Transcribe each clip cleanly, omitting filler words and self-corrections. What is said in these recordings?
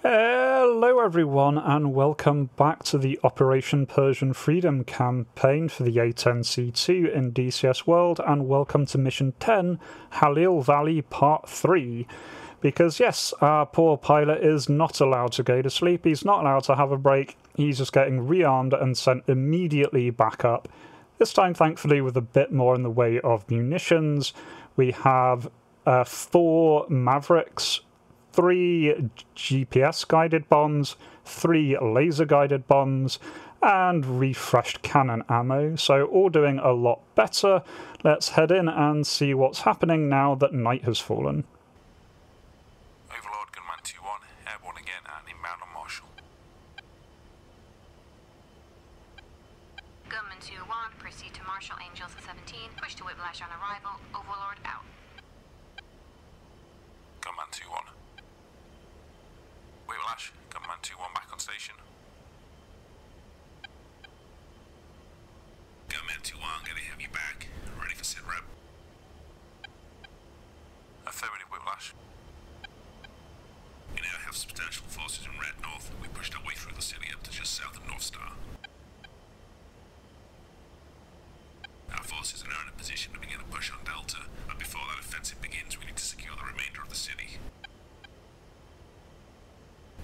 Hello everyone and welcome back to the Operation Persian Freedom campaign for the A-10C II in DCS World, and welcome to Mission 10, Halil Valley Part 3. Because yes, our poor pilot is not allowed to go to sleep, he's not allowed to have a break, he's just getting rearmed and sent immediately back up. This time thankfully with a bit more in the way of munitions. We have 4 Mavericks, 3 GPS guided bombs, 3 laser guided bombs, and refreshed cannon ammo, so all doing a lot better. Let's head in and see what's happening now that night has fallen. Overlord Gunman 2-1, airborne again and inbound on Marshall. Gunman 2-1, proceed to Marshall Angels 17, push to Whiplash on arrival, Overlord out. Gunman 2-1. Whiplash, Gunman 2-1 back on station. Gunman 2-1, gonna have you back. Ready for sit rep. Affirmative, Whiplash. You now have substantial forces in Red North. We pushed our way through the city up to just south of North Star. Our forces are now in a position to begin a push on Delta, but before that offensive begins, we need to secure the remainder of the city.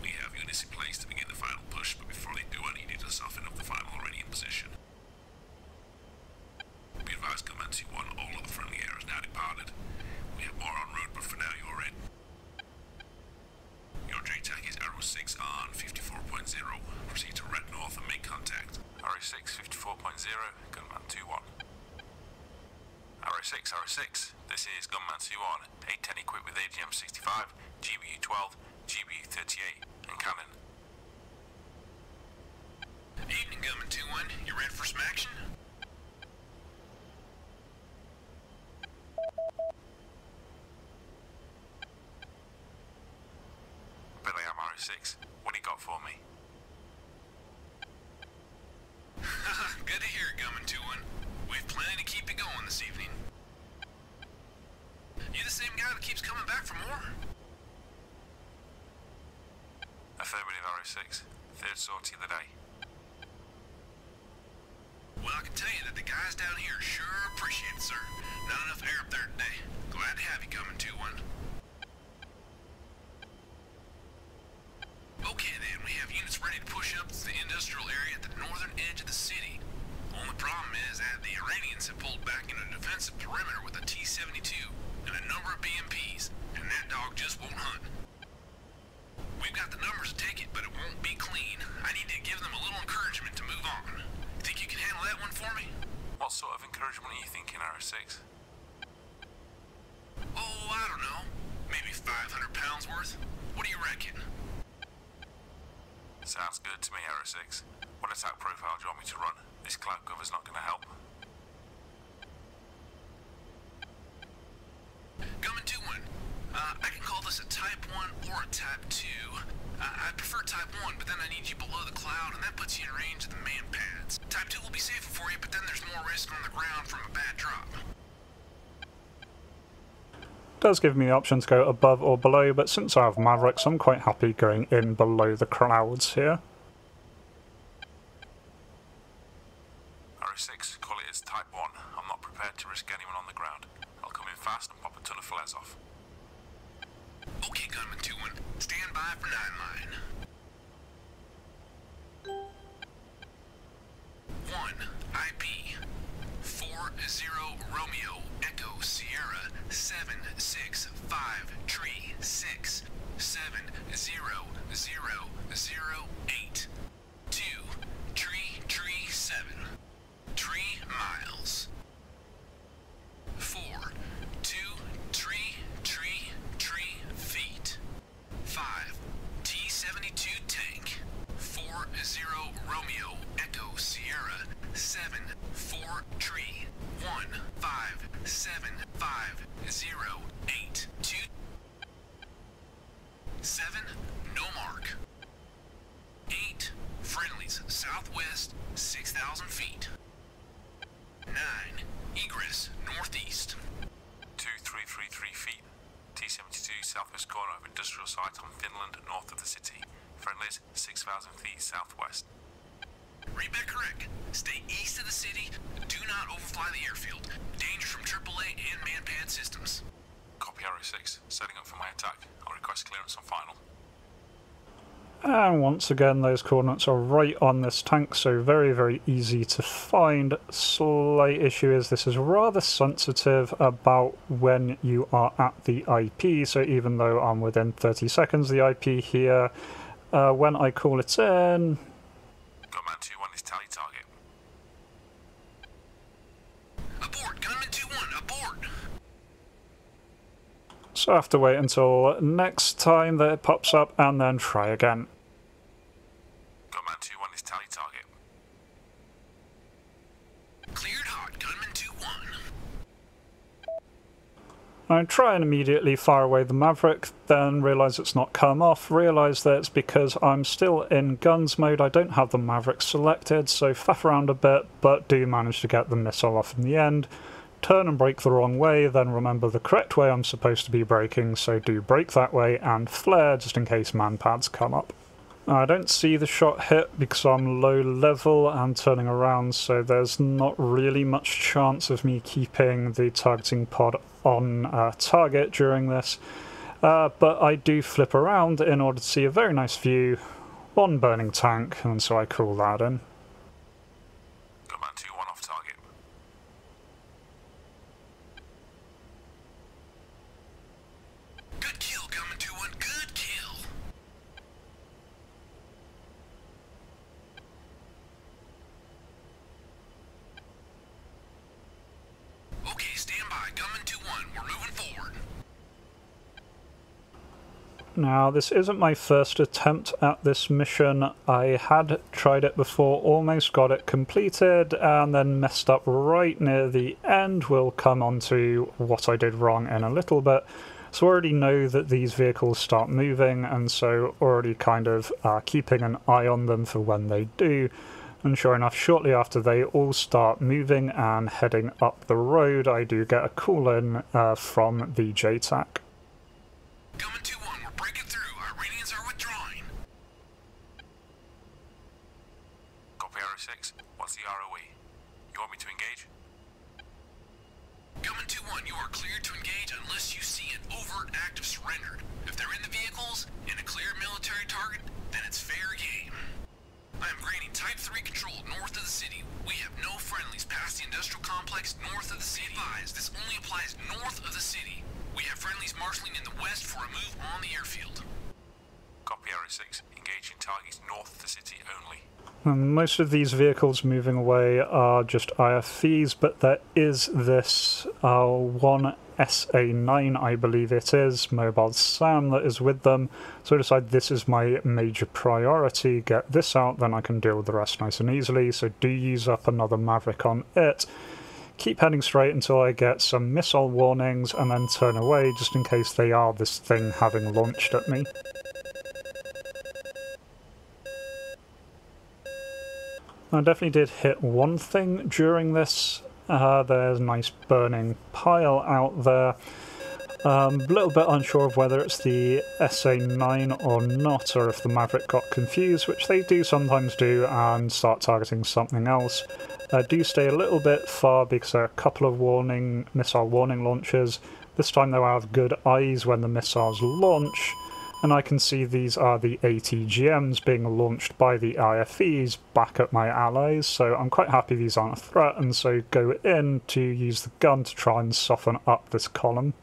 We have units in place to begin the final push, but before they do, I need you to soften up the final already in position. Be advised, Gunman 2-1, all of the friendly air is now departed. We have more en route, but for now you're in. Your JTAC is Arrow 6 on 54.0. Proceed to Red North and make contact. Arrow 6, 54.0, Gunman 2-1. Arrow 6, this is Gunman 2-1, A-10 equipped with AGM-65, GBU-12, GBU-38, and cannon. Evening, Gunman 2-1. You ready for some action? Billy, I'm Arrow 6. What do you got for me? Good to hear, Gunman 2-1. We've plenty to keep you going this evening. You the same guy that keeps coming back for more? Affirmative, Arrow 6. Third sortie of the day. Well, I can tell you that the guys down here sure appreciate it, sir. Not enough air up there today. Glad to have you, Gunman 2-1. Okay then, we have units ready to push up to the industrial area at the northern edge of the city. Only problem is that the Iranians have pulled back in a defensive perimeter with a T-72 and a number of BMPs, and that dog just won't hunt. We've got the numbers to take it, but it won't be clean. I need to give them a little encouragement to move on. Think you can handle that one for me? What sort of encouragement are you thinking, Arrow 6? Oh, I don't know. Maybe 500 pounds worth? What do you reckon? Sounds good to me, Arrow 6. What attack profile do you want me to run? This cloud cover's not going to help. Gunman 2-1. I can call this a Type 1 or a Type 2. I prefer Type 1, but then I need you below the cloud, and that puts you in range of the man pads. Type 2 will be safer for you, but then there's more risk on the ground from a bad drop. Does give me the option to go above or below, but since I have Mavericks I'm quite happy going in below the clouds here. Arrow 6, call it as Type 1. I'm not prepared to risk anyone on the ground. I'll come in fast and pop a ton of flares off. Okay, Gunman 2-1. Stand by for 9-line. 1 IP 40 Romeo Echo Sierra 765 Tree 6 70008 2 Tree 7 Tree miles 4 2 Tree feet 5 T-72 tank 40 Romeo Echo Sierra 74 Tree 157508 2 7 no mark 8 friendlies southwest 6,000 feet 9 egress northeast 2333 feet. T-72 southwest corner of industrial site on Finland, north of the city. 6,000 feet southwest. Read back correct. Stay east of the city. Do not overfly the airfield. Danger from AAA and manpad systems. Copy RO6. Setting up for my attack. I'll request clearance on final. And once again, those coordinates are right on this tank, so very, very easy to find. Slight issue is this is rather sensitive about when you are at the IP, so even though I'm within 30 seconds of the IP here, when I call it in... Gunman 2-1 is tally target. Abort! Gunman 2-1, abort! So I have to wait until next time that it pops up and then try again. Gunman 2-1 is tally target. Cleared hot. Gunman 2-1. I try and immediately fire away the Maverick, then realise it's not come off, realise that it's because I'm still in guns mode, I don't have the Maverick selected, so faff around a bit, but do manage to get the missile off in the end. Turn and brake the wrong way, then remember the correct way I'm supposed to be braking, so do brake that way and flare just in case manpads come up. I don't see the shot hit because I'm low level and turning around, so there's not really much chance of me keeping the targeting pod on target during this, but I do flip around in order to see a very nice view on burning tank, and so I call that in. Gunman 2-1 off target. Good kill, Gunman 2-1. Good kill. Okay, stand by. Gunman 2-1. We're moving forward. Now, this isn't my first attempt at this mission. I had tried it before, almost got it completed, and then messed up right near the end. We'll come on to what I did wrong in a little bit. So I already know that these vehicles start moving, and so already kind of keeping an eye on them for when they do. And sure enough, shortly after they all start moving and heading up the road, I do get a call-in from the JTAC. Gunman 2-1. We're breaking through. Iranians are withdrawing. Copy RO6. What's the ROE? You want me to engage? Gunman 2-1, you are cleared to engage unless you see an overt act of surrender. If they're in the vehicles, in a clear military target, then it's fair game. I am granting Type 3 control north of the city. We have no friendlies past the industrial complex north of the city. Be advised, this only applies north of the city. We have friendlies marshalling in the west for a move on the airfield. Copy RO6. Engaging targets north of the city only. Most of these vehicles moving away are just IFVs, but there is this one SA9, I believe it is, Mobile Sam, that is with them. So I decide this is my major priority. Get this out, then I can deal with the rest nice and easily. So do use up another Maverick on it. Keep heading straight until I get some missile warnings, and then turn away just in case they are this thing having launched at me. I definitely did hit one thing during this. There's a nice burning pile out there. A little bit unsure of whether it's the SA9 or not, or if the Maverick got confused, which they do sometimes do, and start targeting something else. Do stay a little bit far because there are a couple of missile warning launches. This time though I have good eyes when the missiles launch, and I can see these are the ATGMs being launched by the IFVs back at my allies, so I'm quite happy these aren't a threat, and so go in to use the gun to try and soften up this column.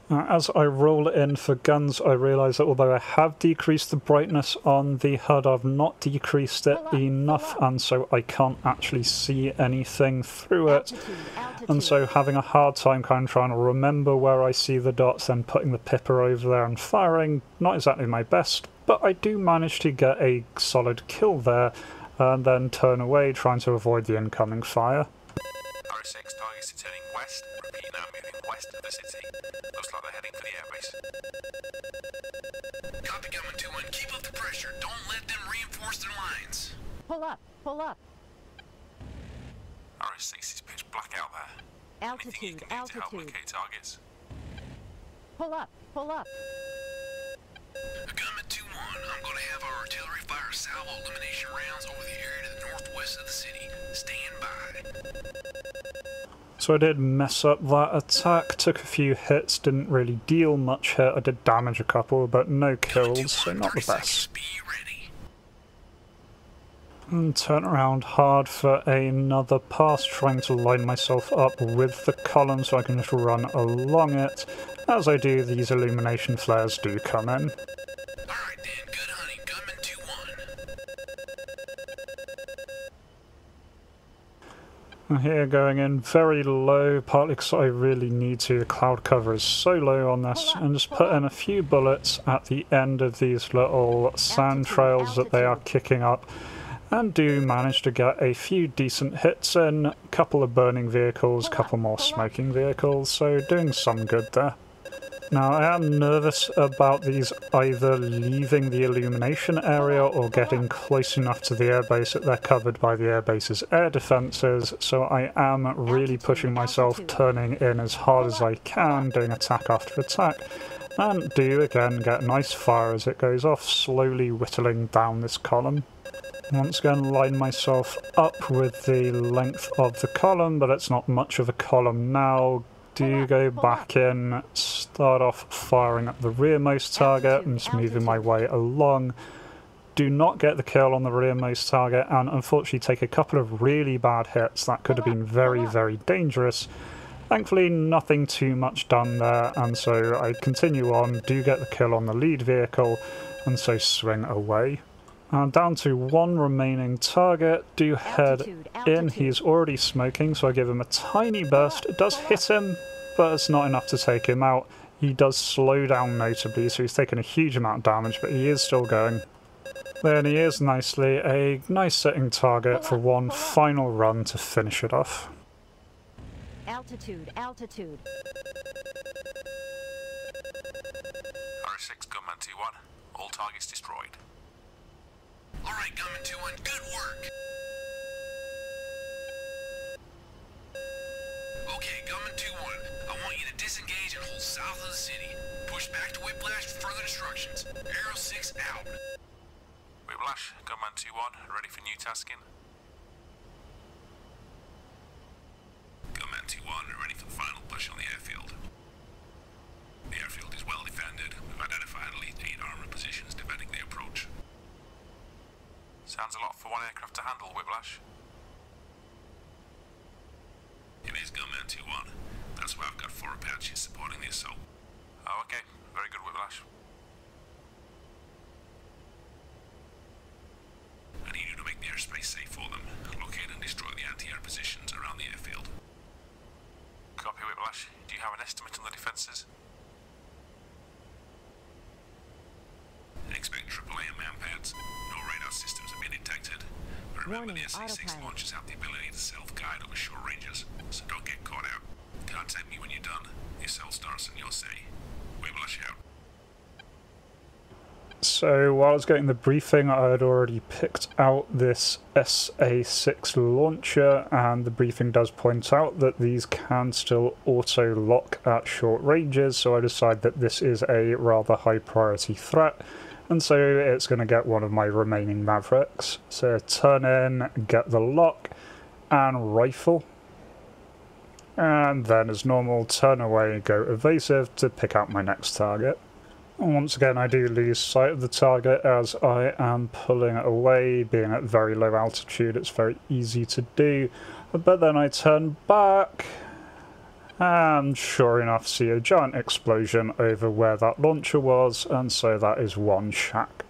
As I roll in for guns, I realise that although I have decreased the brightness on the HUD, I've not decreased it enough, and so I can't actually see anything through it. And so having a hard time kind of trying to remember where I see the dots, then putting the pipper over there and firing, not exactly my best, but I do manage to get a solid kill there, and then turn away, trying to avoid the incoming fire. RO6 targets are turning west. Repeat, now moving west of the city. Looks like they're heading for the airbase. Copy, Gunman 2-1. Keep up the pressure. Don't let them reinforce their lines. Pull up, pull up. RO6 is pitch black out there. Anything you can do to help locate targets? Pull up, pull up. Gunman 2-1, I'm going to have our artillery fire south Bravo elimination rounds over the area to the northwest of the city. Stand by. So I did mess up that attack, took a few hits, didn't really deal much hit. I did damage a couple, but no kills, so not the best. Be ready. And turn around hard for another pass, trying to line myself up with the column so I can just run along it. As I do, these illumination flares do come in. Alright then, good hunting. Gunman 2-1. Here going in very low, partly because I really need to. The cloud cover is so low on this, and just put in a few bullets at the end of these little sand trails that they are kicking up, and do manage to get a few decent hits in, a couple of burning vehicles, a couple more smoking vehicles, so doing some good there. Now I am nervous about these either leaving the illumination area or getting close enough to the airbase that they're covered by the airbase's air defences, so I am really pushing myself, turning in as hard as I can, doing attack after attack, and do again get nice fire as it goes off, slowly whittling down this column. Once again line myself up with the length of the column, but it's not much of a column now. Do go back in, start off firing at the rearmost target and just moving my way along. Do not get the kill on the rearmost target and unfortunately take a couple of really bad hits that could have been very, very dangerous. Thankfully nothing too much done there, and so I continue on, do get the kill on the lead vehicle, and so swing away. Down to one remaining target, do head in. He's already smoking, so I give him a tiny burst. It does hit him, but it's not enough to take him out. He does slow down notably, so he's taken a huge amount of damage, but he is still going. There he is nicely, a nice sitting target for one final run to finish it off. Altitude, altitude. R6 Gunman 2-1. All targets destroyed. Alright, Gunman 2-1, good work. Okay, Gunman 2-1, I want you to disengage and hold south of the city. Push back to Whiplash for further instructions. Arrow 6 out. Whiplash, Gunman 2-1, ready for new tasking. Gunman 2-1, ready for the final push on the airfield. The airfield is well defended. We've identified at least 8 armoured positions defending the approach. Sounds a lot for one aircraft to handle, Whiplash. It is Gunman 2-1. That's why I've got 4 Apaches supporting the assault. Oh, okay. Very good, Whiplash. I need you to make the airspace safe for them. Locate and destroy the anti-air positions around the airfield. Copy, Whiplash. Do you have an estimate on the defences? Expect AAA and manpads. No radar systems have been detected. But remember, the SA-6 launchers have the ability to self-guide over short ranges, so don't get caught out. Contact me when you're done. The assault starts and you'll say, Whiplash out. So while I was getting the briefing, I had already picked out this SA-6 launcher, and the briefing does point out that these can still auto-lock at short ranges, so I decided that this is a rather high priority threat, and so it's going to get one of my remaining Mavericks. So turn in, get the lock, and rifle. And then as normal, turn away, go evasive to pick out my next target. Once again, I do lose sight of the target as I am pulling it away. Being at very low altitude, it's very easy to do. But then I turn back, and sure enough see a giant explosion over where that launcher was, and so that is one shack.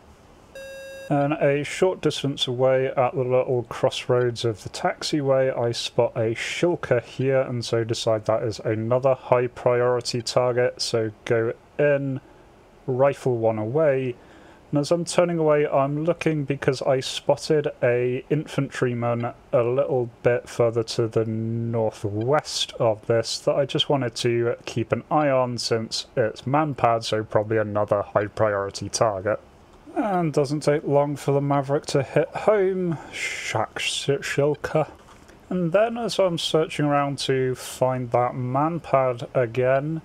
And a short distance away at the little crossroads of the taxiway, I spot a shulker here, and so decide that is another high priority target, so go in, rifle one away, and as I'm turning away I'm looking because I spotted a infantryman a little bit further to the northwest of this that I just wanted to keep an eye on since it's manpad, so probably another high priority target. And doesn't take long for the Maverick to hit home, shack shilka. And then as I'm searching around to find that manpad again,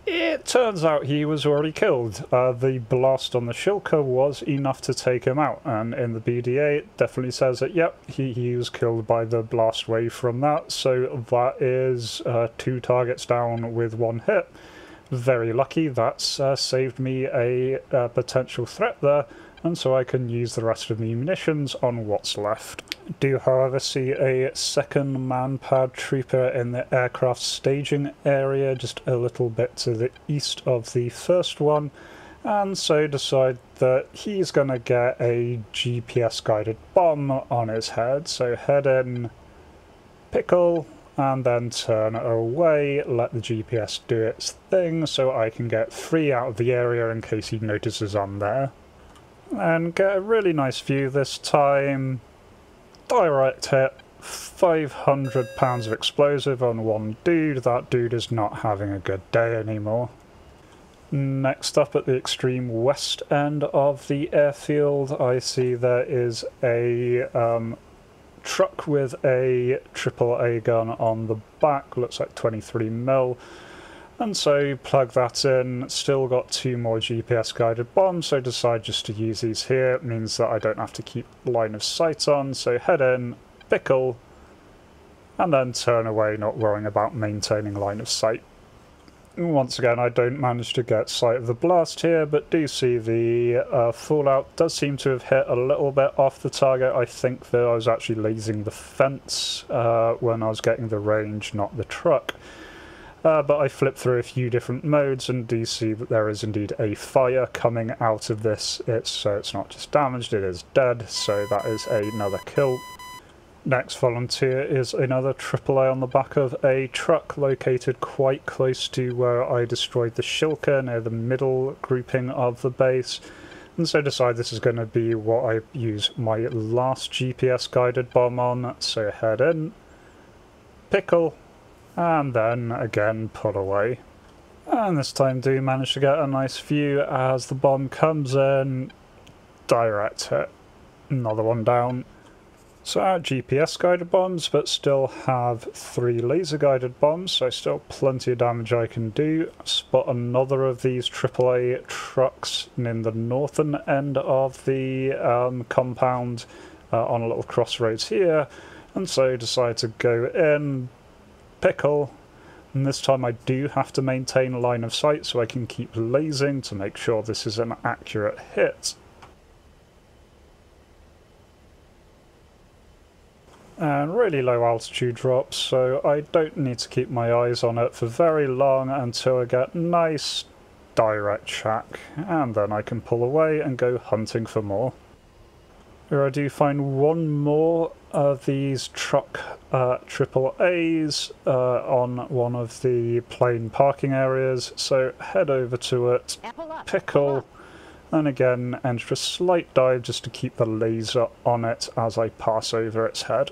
It turns out he was already killed. The blast on the Shilka was enough to take him out, and in the BDA it definitely says that, yep, he was killed by the blast wave from that, so that is 2 targets down with 1 hit. Very lucky, that's saved me a potential threat there, and so I can use the rest of the munitions on what's left. Do however see a second man-pad trooper in the aircraft staging area just a little bit to the east of the first one, and so decide that he's going to get a GPS guided bomb on his head, so head in, pickle, and then turn away, let the GPS do its thing so I can get free out of the area in case he notices I'm there. And get a really nice view this time. Direct hit, 500 pounds of explosive on one dude. That dude is not having a good day anymore. Next up at the extreme west end of the airfield, I see there is a truck with a AAA gun on the back, looks like 23mm. And so plug that in, still got 2 more GPS guided bombs, so decide just to use these here. It means that I don't have to keep line of sight on, so head in, pickle, and then turn away, not worrying about maintaining line of sight. Once again, I don't manage to get sight of the blast here, but do see the fallout does seem to have hit a little bit off the target. I think that I was actually lasing the fence when I was getting the range, not the truck. But I flipped through a few different modes and do see that there is indeed a fire coming out of this. So it's not just damaged, it is dead, so that is another kill. Next volunteer is another AAA on the back of a truck located quite close to where I destroyed the Shilka, near the middle grouping of the base. And so decide this is going to be what I use my last GPS guided bomb on, so head in, pickle, and then again pull away. And this time do manage to get a nice view as the bomb comes in, direct hit, another one down. So out GPS guided bombs, but still have 3 laser guided bombs, so still plenty of damage I can do. Spot another of these AAA trucks in the northern end of the compound on a little crossroads here, and so decide to go in, pickle, and this time I do have to maintain line of sight so I can keep lasing to make sure this is an accurate hit. And really low altitude drops, so I don't need to keep my eyes on it for very long until I get nice direct shack, and then I can pull away and go hunting for more. Here I do find one more of these truck AAAs on one of the plane parking areas, so head over to it, pickle, and again enter a slight dive just to keep the laser on it as I pass over its head.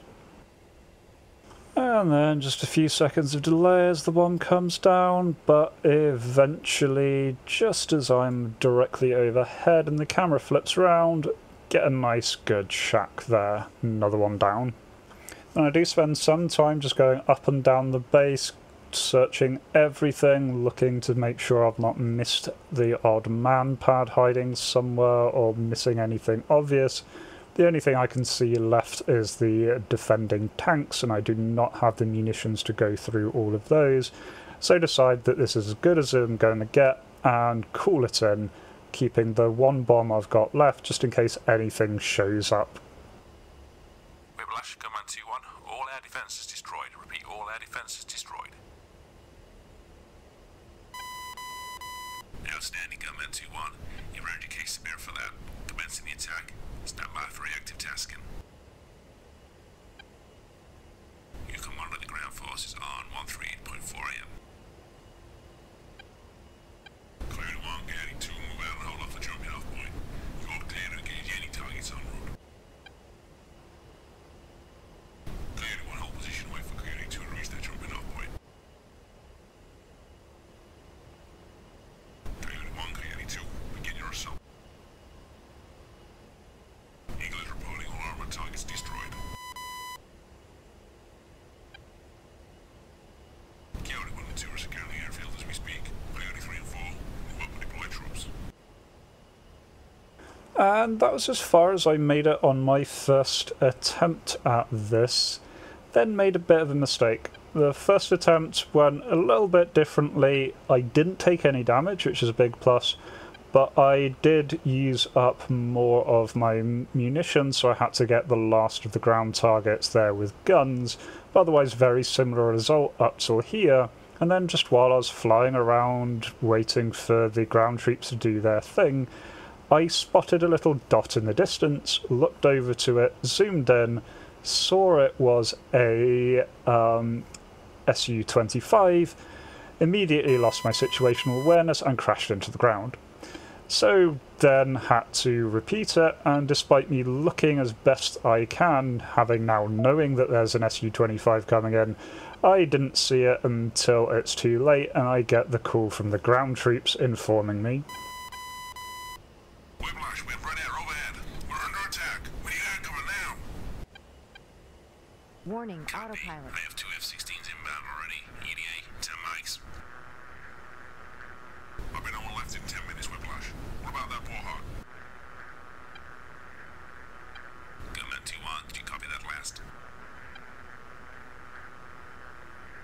And then just a few seconds of delay as the bomb comes down, but eventually, just as I'm directly overhead and the camera flips around, get a nice good shack there, another one down. And I do spend some time just going up and down the base, searching everything, looking to make sure I've not missed the odd man pad hiding somewhere or missing anything obvious. The only thing I can see left is the defending tanks, and I do not have the munitions to go through all of those, so decide that this is as good as I'm going to get and call it in, keeping the one bomb I've got left just in case anything shows up. Whiplash, Command 2-1, all air defences destroyed. Repeat, all air defences destroyed. Outstanding, Command 2-1. You've earned your case to bear for that. Commencing the attack. Stand by for reactive tasking. You can monitor the ground forces on 138.4 AM. Clear to 1, Gaddy 2, move out and hold off the jumping off point. You are clear to engage any targets en route. Clear to 1, hold position, wait for Gaddy 2 to reach that jumping off point. Clear to 1, Gaddy 2, begin your assault. And that was as far as I made it on my first attempt at this. Then made a bit of a mistake. The first attempt went a little bit differently. I didn't take any damage, which is a big plus, but I did use up more of my munitions, so I had to get the last of the ground targets there with guns, but otherwise very similar result up till here. And then just while I was flying around waiting for the ground troops to do their thing, I spotted a little dot in the distance, looked over to it, zoomed in, saw it was a Su-25, immediately lost my situational awareness and crashed into the ground. So then had to repeat it, and despite me looking as best I can, having now knowing that there's an Su-25 coming in, I didn't see it until it's too late and I get the call from the ground troops informing me. Whiplash, we have red air overhead. We're under attack. We need air cover now. Warning, Copy. autopilot. I have 2 F-16s inbound already. EDA, 10 mics. I'll be no one left in 10 minutes, Whiplash. What about that Warthog? Gunman 2-1, did you copy that last?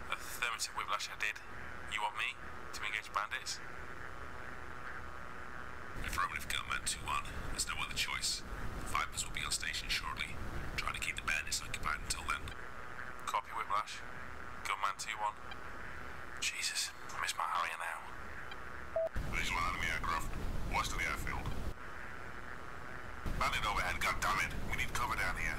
Affirmative, Whiplash, I did. You want me to engage bandits? Affirmative, Gunman 2-1. There's no other choice. The Vipers will be on station shortly. Try to keep the bandits occupied until then. Copy, Whiplash. Gunman 2-1. Jesus, I miss my Harrier now. Visual enemy aircraft. West of the airfield. Bandit overhead, goddammit. We need cover down here.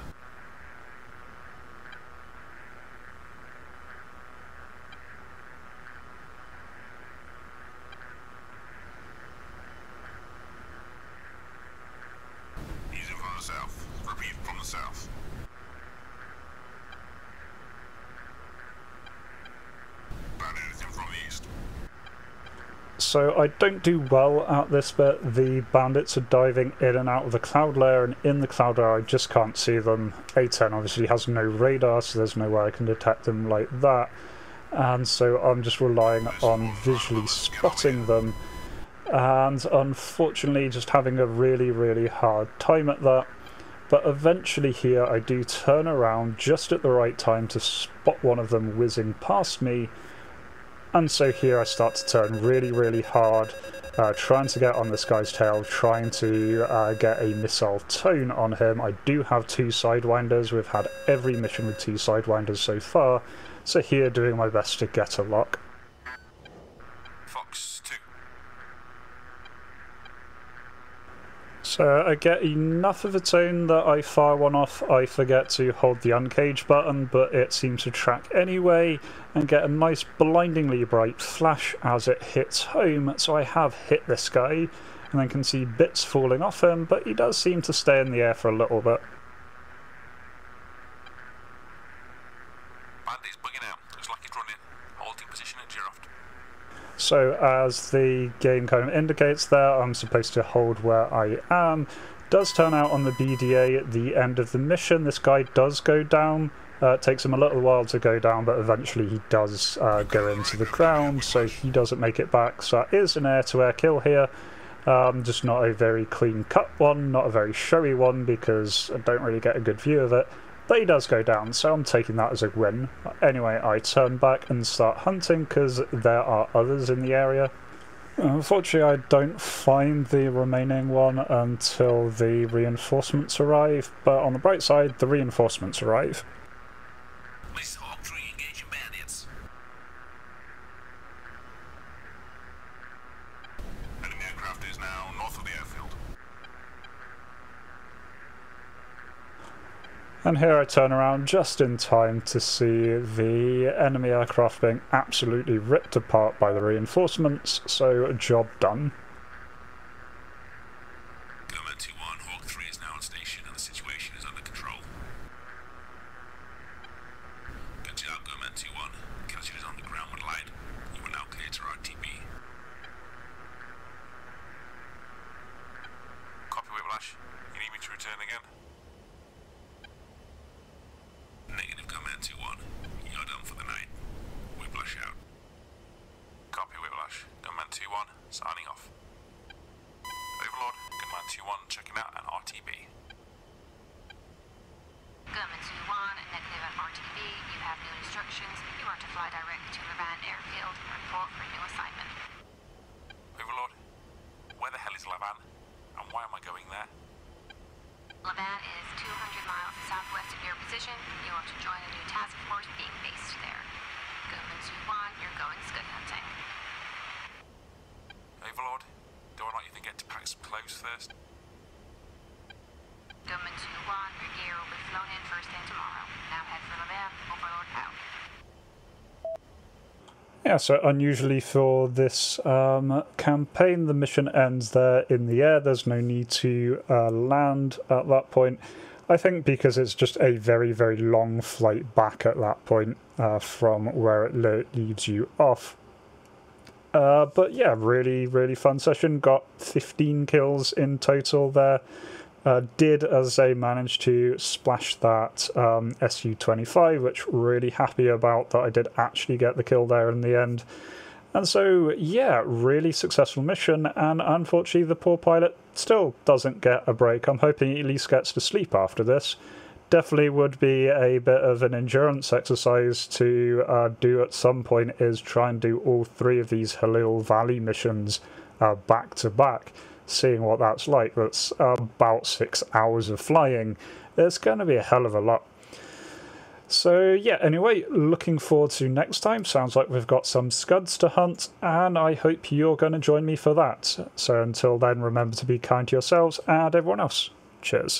He's in from the south. Repeat, from the south. Bandit is in from the east. So I don't do well at this bit. The bandits are diving in and out of the cloud layer, and in the cloud layer I just can't see them. A-10 obviously has no radar, so there's no way I can detect them like that. And so I'm just relying on visually spotting them. And unfortunately just having a really hard time at that. But eventually here I do turn around just at the right time to spot one of them whizzing past me. And so here I start to turn really hard, trying to get on this guy's tail, trying to get a missile tone on him. I do have 2 Sidewinders. We've had every mission with 2 Sidewinders so far, so here doing my best to get a lock. Fox 2. So I get enough of a tone that I fire one off. I forget to hold the uncage button, but it seems to track anyway, and get a nice blindingly bright flash as it hits home. So I have hit this guy, and then can see bits falling off him, but he does seem to stay in the air for a little bit. Bandit's bugging out. Looks like he's running. Holding position at Giraffe. So as the game kind of indicates there, I'm supposed to hold where I am. Does turn out on the BDA at the end of the mission, this guy does go down. It takes him a little while to go down, but eventually he does go into the ground, so he doesn't make it back. So that is an air-to-air kill here. Just not a very clean-cut one, not a very showy one, because I don't really get a good view of it. But he does go down, so I'm taking that as a win. Anyway, I turn back and start hunting because there are others in the area. Unfortunately, I don't find the remaining one until the reinforcements arrive, but on the bright side, the reinforcements arrive. Miss Hawk 3 engaging bandits. Enemy aircraft is now north of the airfield. And here I turn around just in time to see the enemy aircraft being absolutely ripped apart by the reinforcements, so job done. Gunman 2-1, Hawk 3 is now on station and the situation is under control. Good job, Gunman 2-1. Casualties on the ground with light. You are now cleared to RTB. Copy, Whiplash. You need me to return again? Negative, Gunman 2-1. You're done for the night. Whiplash out. Copy, Whiplash. Gunman 2-1, signing off. Overlord, Gunman 2-1, checking out an RTB. Gunman 2-1, negative at RTB. You have new instructions. You are to fly directly to Levant Airfield and report for a new assignment. Overlord, where the hell is Levant? And why am I going there? Levant is 200 miles southwest of your position. You are to join a new task force being based there. Gunman 2-1, you're going scud hunting. Overlord, do I not even get to pack some clothes first? Gunman 2-1, your gear will be flown in first thing tomorrow. Now head for Levant. Overlord out. Yeah, so unusually for this campaign, the mission ends there in the air. There's no need to land at that point. I think because it's just a very, very long flight back at that point from where it leaves you off. But yeah, really, really fun session. Got 15 kills in total there. Did, as I say, manage to splash that Su-25, which really happy about that I did actually get the kill there in the end. And so, yeah, really successful mission, and unfortunately the poor pilot still doesn't get a break. I'm hoping he at least gets to sleep after this. Definitely would be a bit of an endurance exercise to do at some point, is try and do all 3 of these Halil Valley missions back to back. Seeing what that's like. That's about 6 hours of flying. It's going to be a hell of a lot. So yeah, anyway, looking forward to next time. Sounds like we've got some scuds to hunt, and I hope you're going to join me for that. So until then, remember to be kind to yourselves and everyone else. Cheers.